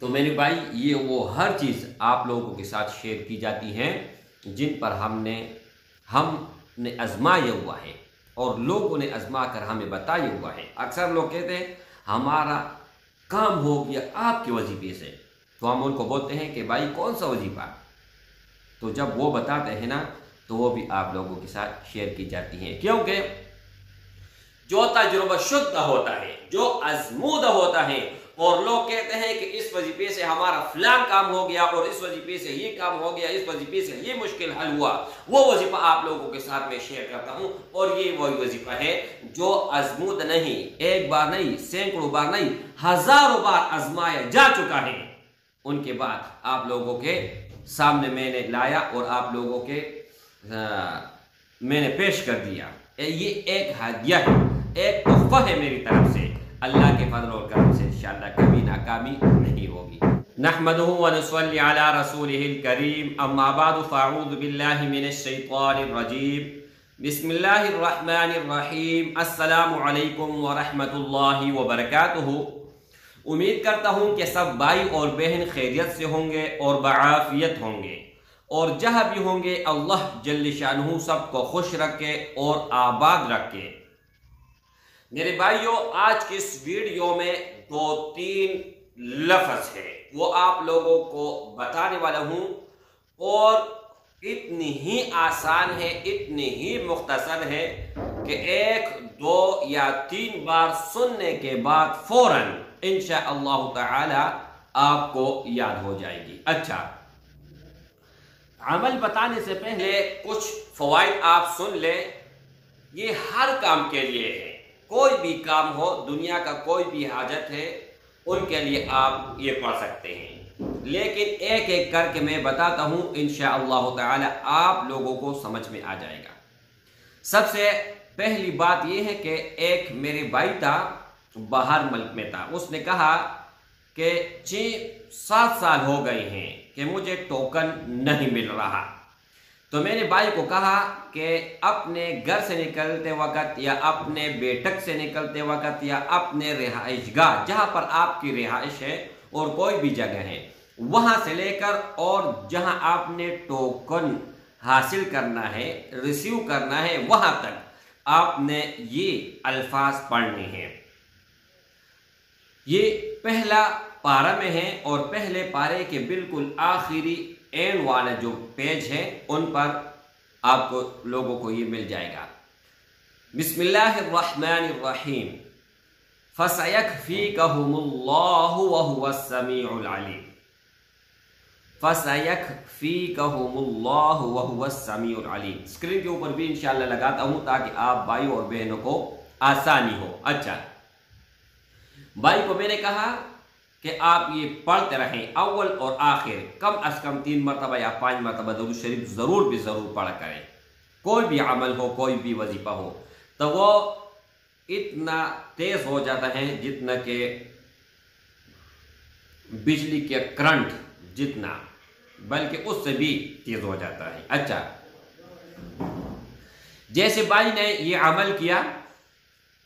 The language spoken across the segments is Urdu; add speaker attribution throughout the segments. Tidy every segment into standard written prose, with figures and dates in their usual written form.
Speaker 1: تو میرے بھائی یہ وہ ہر چیز آپ لوگوں کے ساتھ شیئر کی جاتی ہیں جن پر ہم نے آزمایا ہوا ہے اور لوگوں نے آزما کر ہمیں بتایا ہوا ہے۔ اکثر لوگ کہتے ہیں ہمارا کام ہو گیا آپ کے وظیفے سے، تو ہم ان کو بولتے ہیں کہ بھائی کون سا وظیفہ؟ تو جب وہ بتاتے ہیں نا تو وہ بھی آپ لوگوں کے ساتھ شیئر کی جاتی ہیں، کیونکہ جو تجربہ شدہ ہوتا ہے، جو آزمودہ ہوتا ہے اور لوگ کہتے ہیں کہ اس وظیفے سے ہمارا فلان کام ہو گیا اور اس وظیفے سے یہ کام ہو گیا، اس وظیفے سے یہ مشکل حل ہوا، وہ وظیفہ آپ لوگوں کے ساتھ میں شیئر کرتا ہوں۔ اور یہ وہی وظیفہ ہے جو آزمودہ نہیں، ایک بار نہیں، سینکڑوں بار نہیں، ہزاروں بار آزمایا جا چکا ہے، ان کے بعد آپ لوگوں کے سامنے میں نے لایا اور آپ لوگوں کے میں نے پیش کر دیا۔ یہ ایک ہدیہ ہے، ایک تحفہ ہے میری طرف سے، اللہ کے فضل اور کرم سے انشاءاللہ کبھی ناکامی نہیں ہوگی۔ نحمدہ ونصلی علی رسولہ الکریم، اما بعد فاعوذ باللہ من الشیطان الرجیم، بسم اللہ الرحمن الرحیم، السلام علیکم ورحمۃ اللہ وبرکاتہ۔ امید کرتا ہوں کہ سب بھائی اور بہن خیریت سے ہوں گے اور بعافیت ہوں گے، اور جہاں بھی ہوں گے اللہ جل شانہ سب کو خوش رکھے اور آباد رکھے۔ میرے بھائیوں، آج کی اس ویڈیو میں 2-3 لفظ ہے وہ آپ لوگوں کو بتانے والا ہوں، اور اتنی ہی آسان ہے، اتنی ہی مختصر ہے کہ 1، 2 یا 3 بار سننے کے بعد فوراً انشاءاللہ تعالی آپ کو یاد ہو جائے گی۔ اچھا، عمل بتانے سے پہلے کچھ فوائد آپ سن لیں۔ یہ ہر کام کے لیے ہے، کوئی بھی کام ہو، دنیا کا کوئی بھی حاجت ہے، ان کے لیے آپ یہ پڑھ سکتے ہیں، لیکن ایک ایک کر کے میں بتاتا ہوں، انشاءاللہ تعالی آپ لوگوں کو سمجھ میں آ جائے گا۔ سب سے پہلی بات یہ ہے کہ ایک میرے بھائی تھا، باہر ملک میں تھا، اس نے کہا کہ 6-7 سال ہو گئے ہیں کہ مجھے ٹوکن نہیں مل رہا۔ تو میں نے بھائی کو کہا کہ اپنے گھر سے نکلتے وقت یا اپنے بیٹھک سے نکلتے وقت یا اپنے رہائش گاہ جہاں پر آپ کی رہائش ہے اور کوئی بھی جگہ ہے، وہاں سے لے کر اور جہاں آپ نے ٹوکن حاصل کرنا ہے، ریسیو کرنا ہے، وہاں تک آپ نے یہ الفاظ پڑھنے ہیں۔ یہ پہلا پارہ میں ہے اور پہلے پارے کے بالکل آخری اینڈ والا جو پیج ہے ان پر آپ کو لوگوں کو یہ مل جائے گا۔ بسم اللہ الرحمن الرحیم، فَسَيَكْفِيكَهُمُ اللَّهُ وَهُوَ السَّمِيعُ الْعَلِيمُ، فَسَيَكْفِيكَهُمُ اللَّهُ وَهُوَ السَّمِيعُ الْعَلِيمُ۔ اسکرین کے اوپر بھی انشاءاللہ لگاتا ہوں تاکہ آپ بھائی اور بہنوں کو آسانی ہو۔ اچھا، بھائی کو میں نے کہا کہ آپ یہ پڑھتے رہیں، اول اور آخر کم از کم 3 مرتبہ یا 5 مرتبہ درود شریف ضرور پڑھا کریں۔ کوئی بھی عمل ہو، کوئی بھی وظیفہ ہو، تو وہ اتنا تیز ہو جاتا ہے جتنا کہ بجلی کے کرنٹ جتنا، بلکہ اس سے بھی تیز ہو جاتا ہے۔ اچھا، جیسے بھائی نے یہ عمل کیا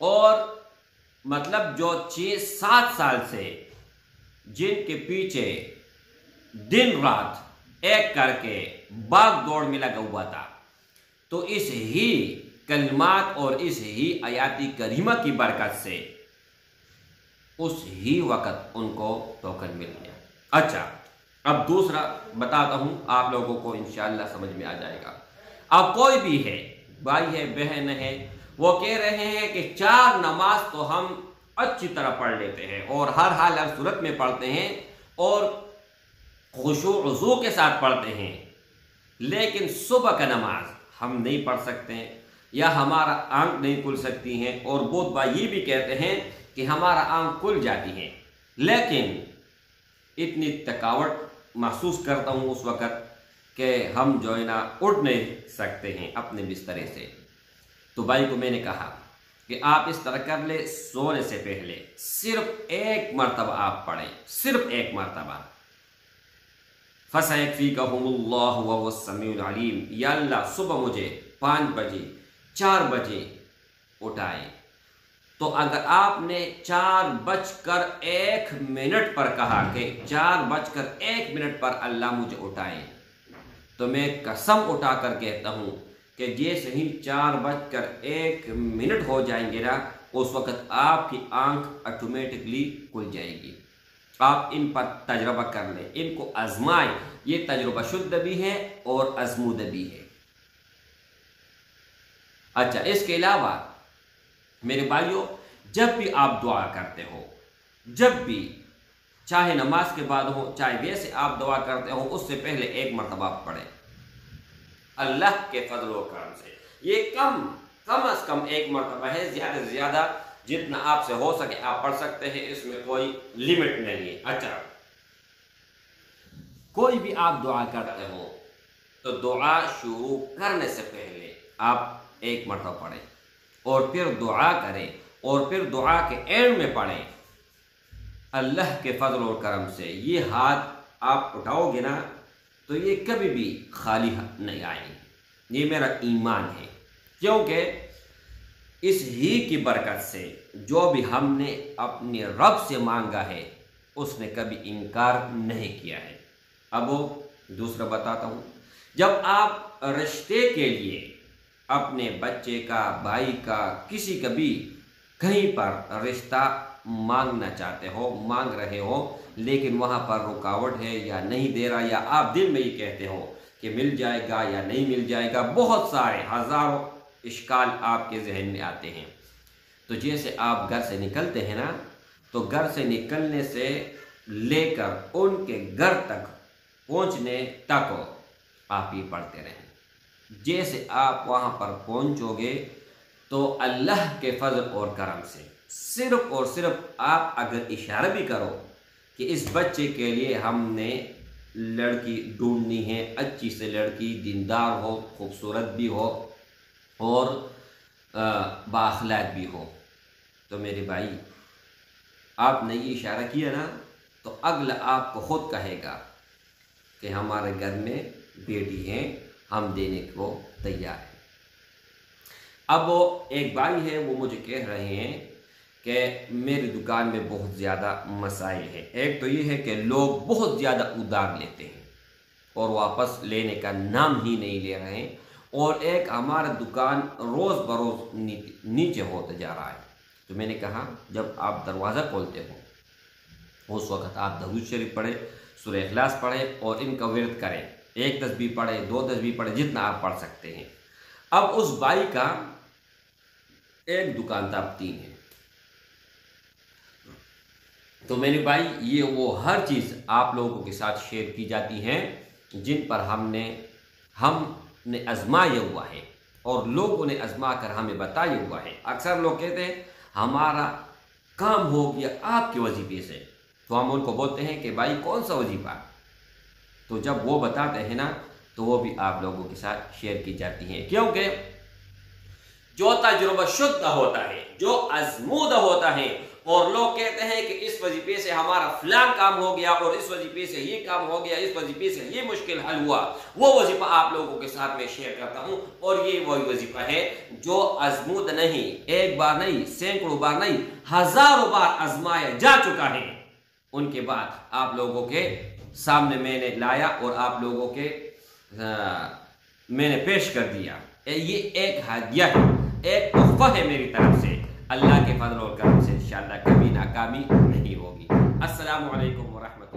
Speaker 1: اور مطلب جو 6-7 سال سے جن کے پیچھے دن رات ایک کر کے باغ دوڑ میں لگا ہوا تھا، تو اس ہی کلمات اور اس ہی آیاتی کریمہ کی برکت سے اس ہی وقت ان کو ٹوکن مل گیا۔ اچھا، اب دوسرا بتاتا ہوں، آپ لوگوں کو انشاءاللہ سمجھ میں آ جائے گا۔ اب کوئی بھی ہے، بھائی ہے، بہن ہے، وہ کہہ رہے ہیں کہ 4 نماز تو ہم اچھی طرح پڑھ لیتے ہیں اور ہر حال ہر صورت میں پڑھتے ہیں اور خشوع و خضوع کے ساتھ پڑھتے ہیں، لیکن صبح کا نماز ہم نہیں پڑھ سکتے ہیں یا ہمارا آنکھ نہیں کھل سکتی ہیں، اور بہت بھائی یہ بھی کہتے ہیں کہ ہمارا آنکھ کھل جاتی ہے، لیکن اتنی تھکاوٹ محسوس کرتا ہوں اس وقت کہ ہم جو ہے نا اٹھ نہیں سکتے ہیں اپنے بسترے سے۔ تو بھائی کو میں نے کہا کہ آپ اس طرح کر لیں، سونے سے پہلے صرف 1 مرتبہ آپ پڑھیں، صرف 1 مرتبہ، فَسَيَكْفِيكَهُمُ اللَّهُ وَهُوَ السَّمِيعُ الْعَلِيمُ، یا اللہ صبح مجھے 5 بجے 4 بجے اٹھائے تو اگر آپ نے 4:01 پر کہا کہ 4:01 پر اللہ مجھے اٹھائے، تو میں قسم اٹھا کر کہتا ہوں کہ جیسے ہی 4:01 ہو جائیں گے نا، اس وقت آپ کی آنکھ آٹومیٹکلی کھل جائے گی۔ آپ ان پر تجربہ کر لیں، ان کو آزمائیں، یہ تجربہ شدہ بھی ہے اور آزمودہ بھی ہے۔ اچھا، اس کے علاوہ میرے بھائیوں، جب بھی آپ دعا کرتے ہو، جب بھی چاہے نماز کے بعد ہو چاہے ویسے آپ دعا کرتے ہو، اس سے پہلے ایک مرتبہ پڑھیں اللہ کے فضل و کرم سے۔ یہ کم از کم ایک مرتبہ ہے، زیادہ سے زیادہ جتنا آپ سے ہو سکے آپ پڑھ سکتے ہیں، اس میں کوئی لیمٹ نہیں ہے۔ اچھا، کوئی بھی آپ دعا کرتے ہو تو دعا شروع کرنے سے پہلے آپ ایک مرتبہ پڑھیں اور پھر دعا کریں، اور پھر دعا کے اینڈ میں پڑھیں اللہ کے فضل و کرم سے یہ ہاتھ آپ اٹھاؤ گے نا تو یہ کبھی بھی خالی نہیں آئیں گے۔ یہ میرا ایمان ہے، کیونکہ اس ہی کی برکت سے جو بھی ہم نے اپنے رب سے مانگا ہے اس نے کبھی انکار نہیں کیا ہے۔ اب وہ دوسرا بتاتا ہوں، جب آپ رشتے کے لیے اپنے بچے کا، بھائی کا، کسی کا بھی کہیں پر رشتہ مانگنا چاہتے ہو، مانگ رہے ہو، لیکن وہاں پر رکاوٹ ہے یا نہیں دے رہا، یا آپ دل میں یہ کہتے ہو کہ مل جائے گا یا نہیں مل جائے گا، بہت سارے ہزاروں اشکال آپ کے ذہن میں آتے ہیں، تو جیسے آپ گھر سے نکلتے ہیں نا، تو گھر سے نکلنے سے لے کر ان کے گھر تک پہنچنے تک آپ یہ پڑھتے رہیں۔ جیسے آپ وہاں پر پہنچو گے تو اللہ کے فضل اور کرم سے صرف اور صرف آپ اگر اشارہ بھی کرو کہ اس بچے کے لیے ہم نے لڑکی ڈھونڈنی ہے، اچھی سے لڑکی، دیندار ہو، خوبصورت بھی ہو اور بااخلاق بھی ہو، تو میرے بھائی آپ نے یہ اشارہ کیا نا تو اگلا آپ کو خود کہے گا کہ ہمارے گھر میں بیٹی ہیں، ہم دینے کو تیار ہیں۔ اب وہ ایک بھائی ہے، وہ مجھے کہہ رہے ہیں کہ میری دکان میں بہت زیادہ مسائل ہیں۔ ایک تو یہ ہے کہ لوگ بہت زیادہ ادھار لیتے ہیں اور واپس لینے کا نام ہی نہیں لے رہے ہیں، اور ایک ہمارا دکان روز بروز نیچے ہوتا جا رہا ہے۔ تو میں نے کہا جب آپ دروازہ کھولتے ہو اس وقت آپ درود شریف پڑھیں، سورہ اخلاص پڑھیں اور ان کا ورد کریں، 1 تسبیح پڑھیں، 2 تسبیح پڑھیں، جتنا آپ پڑھ سکتے ہیں۔ اب اس بھائی کا ایک دکان تھا، اب 3 ہے۔ تو میرے بھائی یہ وہ ہر چیز آپ لوگوں کے ساتھ شیئر کی جاتی ہیں جن پر ہم نے آزمایا ہوا ہے اور لوگوں نے آزما کر ہمیں بتایا ہوا ہے۔ اکثر لوگ کہتے ہیں ہمارا کام ہو گیا آپ کے وظیفے سے، تو ہم ان کو بولتے ہیں کہ بھائی کون سا وظیفہ؟ تو جب وہ بتاتے ہیں نا تو وہ بھی آپ لوگوں کے ساتھ شیئر کی جاتی ہیں، کیونکہ جو تجربہ شدہ ہوتا ہے، جو آزمودہ ہوتا ہے، اور لوگ کہتے ہیں کہ اس وظیفے سے ہمارا فلاں کام ہو گیا اور اس وظیفے سے یہ کام ہو گیا، اس وظیفے سے یہ مشکل حل ہوا، وہ وظیفہ آپ لوگوں کے ساتھ میں شیئر کرتا ہوں۔ اور یہ وہی وظیفہ ہے جو آزمودہ نہیں، ایک بار نہیں، سینکڑوں بار نہیں، ہزاروں بار آزمایا جا چکا ہے، ان کے بعد آپ لوگوں کے سامنے میں نے لایا اور آپ لوگوں کے میں نے پیش کر دیا۔ یہ ایک ہدیہ ہے، ایک تحفہ ہے میری طرف سے، اللہ کے فضل اور کرم سے انشاءاللہ کبھی ناکامی نہیں ہوگی۔ السلام علیکم ورحمۃ اللہ۔